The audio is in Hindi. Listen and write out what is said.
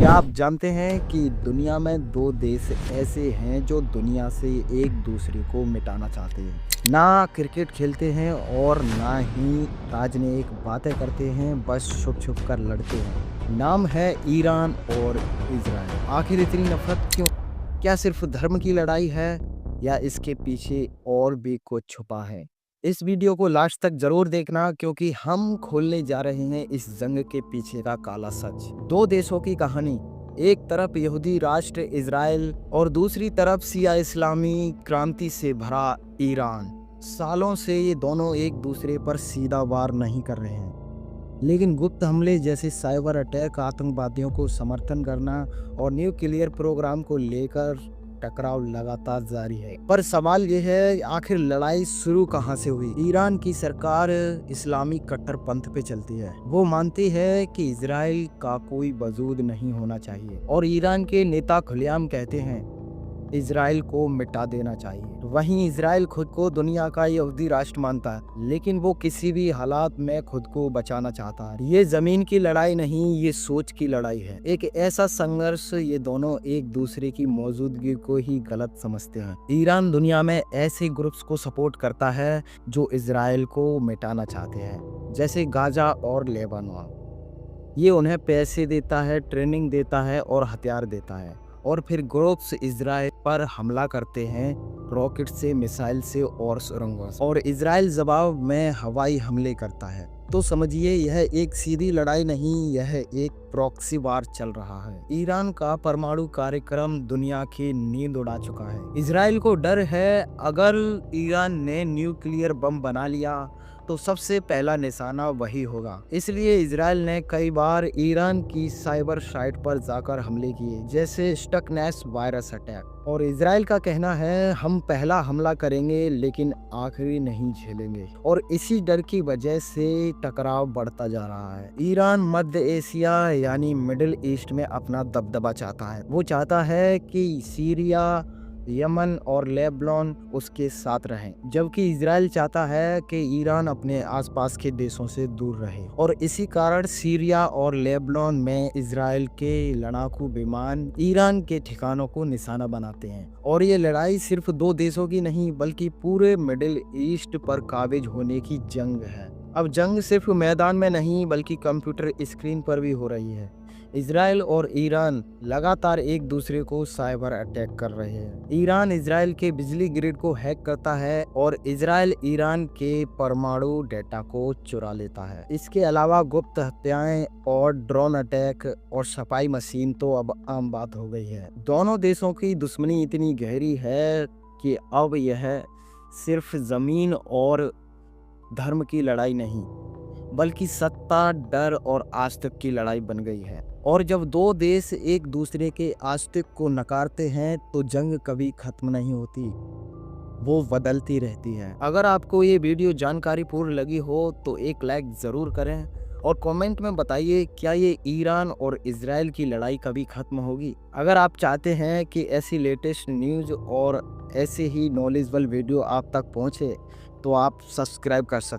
क्या आप जानते हैं कि दुनिया में दो देश ऐसे हैं जो दुनिया से एक दूसरे को मिटाना चाहते हैं। ना क्रिकेट खेलते हैं और ना ही राजनयिक बातें करते हैं, बस छुप छुप कर लड़ते हैं। नाम है ईरान और इजराइल। आखिर इतनी नफरत क्यों? क्या सिर्फ धर्म की लड़ाई है या इसके पीछे और भी कुछ छुपा है? इस वीडियो को लास्ट तक जरूर देखना, क्योंकि हम खोलने जा रहे हैं इस जंग के पीछे का काला सच। दो देशों की कहानी, एक तरफ यहूदी राष्ट्र इजराइल और दूसरी तरफ शिया इस्लामी क्रांति से भरा ईरान। सालों से ये दोनों एक दूसरे पर सीधा वार नहीं कर रहे हैं, लेकिन गुप्त हमले जैसे साइबर अटैक, आतंकवादियों को समर्थन करना और न्यूक्लियर प्रोग्राम को लेकर टकराव लगातार जारी है। पर सवाल यह है, आखिर लड़ाई शुरू कहां से हुई? ईरान की सरकार इस्लामी कट्टरपंथ पे चलती है। वो मानती है कि इजराइल का कोई वजूद नहीं होना चाहिए, और ईरान के नेता खुलेआम कहते हैं इजराइल को मिटा देना चाहिए। वहीं इजराइल खुद को दुनिया का यहूदी राष्ट्र मानता है, लेकिन वो किसी भी हालात में खुद को बचाना चाहता है। ये जमीन की लड़ाई नहीं, ये सोच की लड़ाई है। एक ऐसा संघर्ष, ये दोनों एक दूसरे की मौजूदगी को ही गलत समझते हैं। ईरान दुनिया में ऐसे ग्रुप्स को सपोर्ट करता है जो इजराइल को मिटाना चाहते हैं, जैसे गाजा और लेबनान। ये उन्हें पैसे देता है, ट्रेनिंग देता है और हथियार देता है, और फिर ग्रुप्स इजराइल पर हमला करते हैं, रॉकेट से, मिसाइल से और सुरंगों से, और इजराइल जवाब में हवाई हमले करता है। तो समझिए, यह एक सीधी लड़ाई नहीं, यह एक प्रॉक्सी वार चल रहा है। ईरान का परमाणु कार्यक्रम दुनिया की नींद उड़ा चुका है। इजराइल को डर है, अगर ईरान ने न्यूक्लियर बम बना लिया तो सबसे पहला निशाना वही होगा। इसलिए इजराइल ने कई बार ईरान की साइबर साइट पर जाकर हमले किए, जैसे स्टकनेस वायरस अटैक। और इजराइल का कहना है, हम पहला हमला करेंगे लेकिन आखिरी नहीं झेलेंगे। और इसी डर की वजह से टकराव बढ़ता जा रहा है। ईरान मध्य एशिया यानी मिडिल ईस्ट में अपना दबदबा चाहता है। वो चाहता है कि सीरिया, यमन और लेबनान उसके साथ रहें, जबकि इजराइल चाहता है कि ईरान अपने आसपास के देशों से दूर रहे। और इसी कारण सीरिया और लेबनान में इजराइल के लड़ाकू विमान ईरान के ठिकानों को निशाना बनाते हैं। और ये लड़ाई सिर्फ दो देशों की नहीं, बल्कि पूरे मिडिल ईस्ट पर काबिज होने की जंग है। अब जंग सिर्फ मैदान में नहीं, बल्कि कंप्यूटर स्क्रीन पर भी हो रही है। इजराइल और ईरान लगातार एक दूसरे को साइबर अटैक कर रहे हैं। ईरान इजराइल के बिजली ग्रिड को हैक करता है और इजराइल ईरान के परमाणु डेटा को चुरा लेता है। इसके अलावा गुप्त हत्याएं और ड्रोन अटैक और सफाई मशीन तो अब आम बात हो गई है। दोनों देशों की दुश्मनी इतनी गहरी है कि अब यह सिर्फ जमीन और धर्म की लड़ाई नहीं, बल्कि सत्ता, डर और आस्तिक की लड़ाई बन गई है। और जब दो देश एक दूसरे के आस्तिक को नकारते हैं तो जंग कभी खत्म नहीं होती, वो बदलती रहती है। अगर आपको ये वीडियो जानकारीपूर्ण लगी हो तो एक लाइक ज़रूर करें, और कमेंट में बताइए, क्या ये ईरान और इजराइल की लड़ाई कभी खत्म होगी? अगर आप चाहते हैं कि ऐसी लेटेस्ट न्यूज़ और ऐसे ही नॉलेजेबल वीडियो आप तक पहुँचे, तो आप सब्सक्राइब कर सकते हैं।